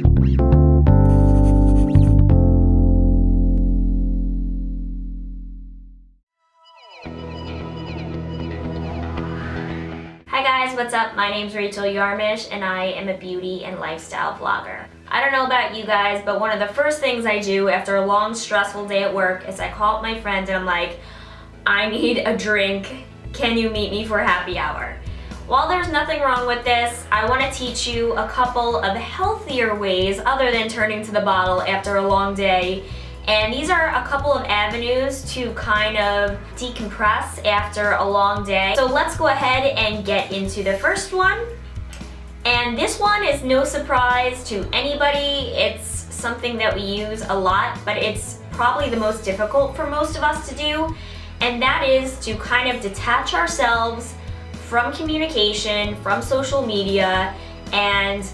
Hi guys, what's up? My name's MissYarmosh and I am a beauty and lifestyle vlogger. I don't know about you guys, but one of the first things I do after a long, stressful day at work is I call up my friend and I'm like, I need a drink. Can you meet me for happy hour? While there's nothing wrong with this, I want to teach you a couple of healthier ways other than turning to the bottle after a long day. And these are a couple of avenues to kind of decompress after a long day. So let's go ahead and get into the first one. And this one is no surprise to anybody. It's something that we use a lot, but it's probably the most difficult for most of us to do. And that is to kind of detach ourselves from communication, from social media, and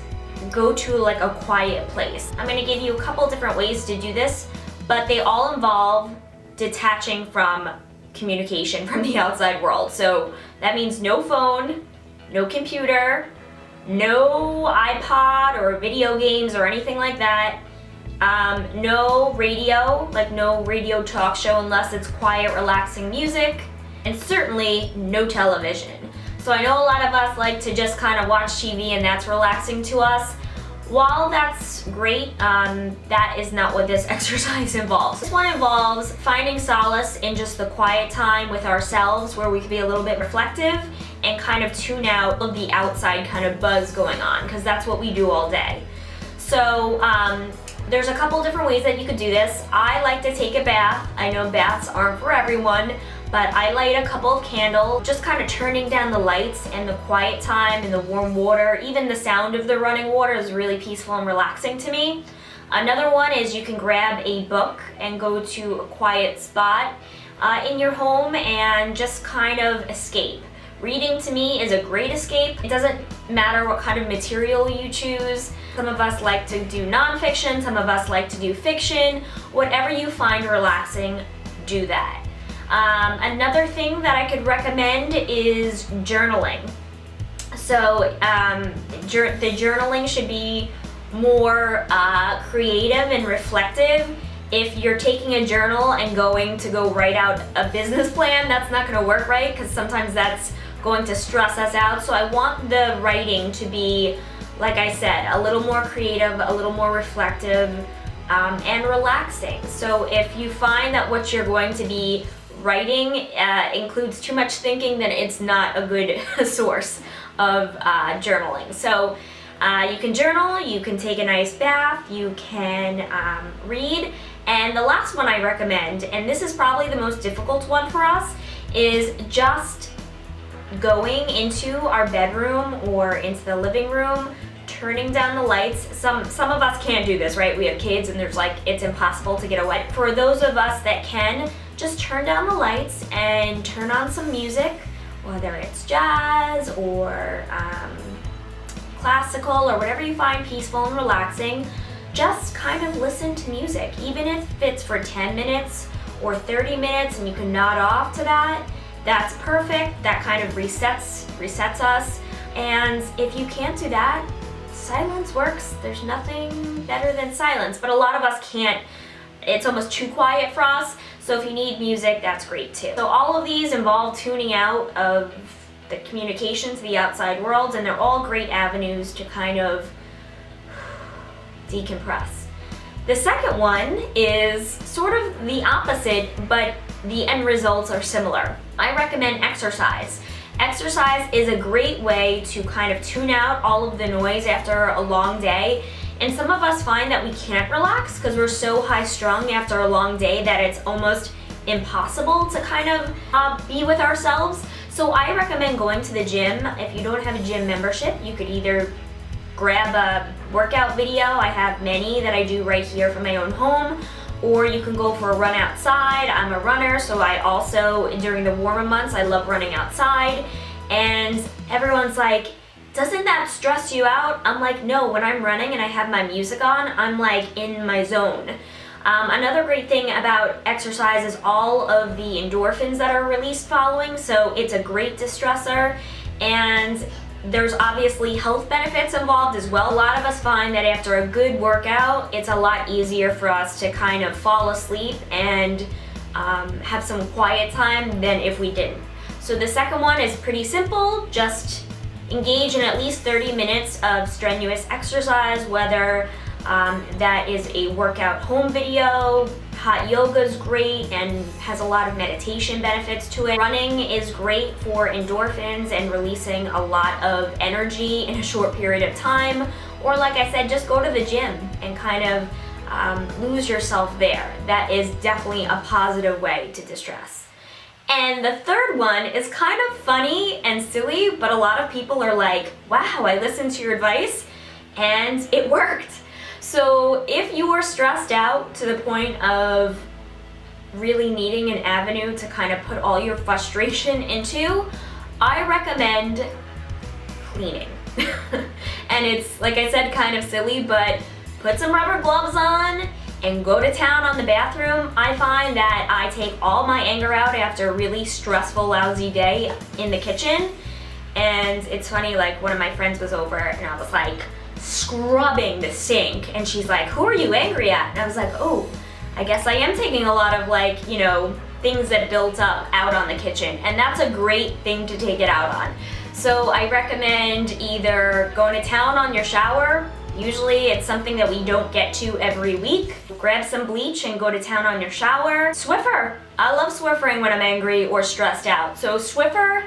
go to like a quiet place. I'm gonna give you a couple different ways to do this, but they all involve detaching from communication from the outside world. So that means no phone, no computer, no iPod or video games or anything like that. No radio, like no radio talk show unless it's quiet, relaxing music, and certainly no television. So I know a lot of us like to just kind of watch TV and that's relaxing to us. While that's great, that is not what this exercise involves. This one involves finding solace in just the quiet time with ourselves where we can be a little bit reflective and kind of tune out of the outside kind of buzz going on, because that's what we do all day. So there's a couple different ways that you could do this. I like to take a bath. I know baths aren't for everyone, but I light a couple of candles, just kind of turning down the lights and the quiet time and the warm water. Even the sound of the running water is really peaceful and relaxing to me. Another one is you can grab a book and go to a quiet spot in your home and just kind of escape. Reading to me is a great escape. It doesn't matter what kind of material you choose. Some of us like to do nonfiction, some of us like to do fiction. Whatever you find relaxing, do that. Another thing that I could recommend is journaling. So the journaling should be more creative and reflective. If you're taking a journal and going to go write out a business plan, that's not going to work, right? Because sometimes that's going to stress us out. So I want the writing to be, like I said, a little more creative, a little more reflective, and relaxing. So if you find that what you're going to be writing includes too much thinking, then it's not a good source of journaling. So you can journal, you can take a nice bath, you can read, and the last one I recommend, and this is probably the most difficult one for us, is just going into our bedroom or into the living room, turning down the lights. Some of us can't do this, right? We have kids and there's like, it's impossible to get away. For those of us that can, just turn down the lights and turn on some music, whether it's jazz or classical or whatever you find peaceful and relaxing. Just kind of listen to music, even if it's for 10 minutes or 30 minutes and you can nod off to that. That's perfect. That kind of resets us. And if you can't do that, silence works. There's nothing better than silence, but a lot of us can't. It's almost too quiet for us. So if you need music, that's great too. So all of these involve tuning out of the communication to the outside world, and they're all great avenues to kind of decompress. The second one is sort of the opposite, but the end results are similar. I recommend exercise. Exercise is a great way to kind of tune out all of the noise after a long day. And some of us find that we can't relax because we're so high strung after a long day that it's almost impossible to kind of be with ourselves. So I recommend going to the gym. If you don't have a gym membership, you could either grab a workout video. I have many that I do right here from my own home, or you can go for a run outside. I'm a runner, so I also, during the warmer months, I love running outside. And everyone's like, doesn't that stress you out? I'm like, no, when I'm running and I have my music on, I'm like in my zone. Another great thing about exercise is all of the endorphins that are released following, so it's a great distressor. And There's obviously health benefits involved as well. A lot of us find that after a good workout, it's a lot easier for us to kind of fall asleep and have some quiet time than if we didn't. So the second one is pretty simple. Just engage in at least 30 minutes of strenuous exercise, whether that is a workout home video. Hot yoga is great and has a lot of meditation benefits to it. Running is great for endorphins and releasing a lot of energy in a short period of time. Or like I said, just go to the gym and kind of lose yourself there. That is definitely a positive way to distress. And the third one is kind of funny and silly, but a lot of people are like, wow, I listened to your advice and it worked. So if you are stressed out to the point of really needing an avenue to kind of put all your frustration into, I recommend cleaning. And it's, like I said, kind of silly, but put some rubber gloves on and go to town on the bathroom. I find that I take all my anger out after a really stressful, lousy day in the kitchen. And it's funny, like one of my friends was over and I was like scrubbing the sink and she's like, who are you angry at? And I was like, oh, I guess I am taking a lot of like, you know, things that built up out on the kitchen. And that's a great thing to take it out on. So I recommend either going to town on your shower. Usually it's something that we don't get to every week. Grab some bleach and go to town on your shower. Swiffer. I love Swiffering when I'm angry or stressed out. So Swiffer,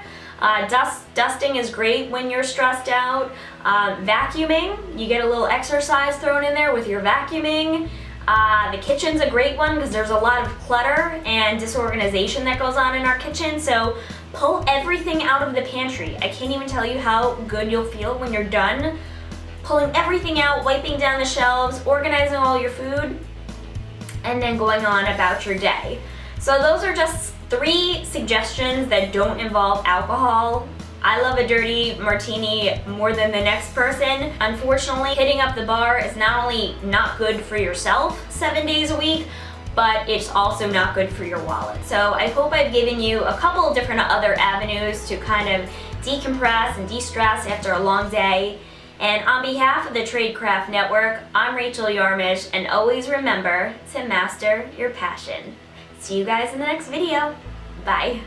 dusting is great when you're stressed out. Vacuuming, you get a little exercise thrown in there with your vacuuming. The kitchen's a great one because there's a lot of clutter and disorganization that goes on in our kitchen. So pull everything out of the pantry. I can't even tell you how good you'll feel when you're done pulling everything out, wiping down the shelves, organizing all your food, and then going on about your day. So those are just 3 suggestions that don't involve alcohol. I love a dirty martini more than the next person. Unfortunately, hitting up the bar is not only not good for yourself 7 days a week, but it's also not good for your wallet. So I hope I've given you a couple of different other avenues to kind of decompress and de-stress after a long day. And on behalf of the TradeKraft Network, I'm Rachel Yarmish, and always remember to master your passion. See you guys in the next video. Bye.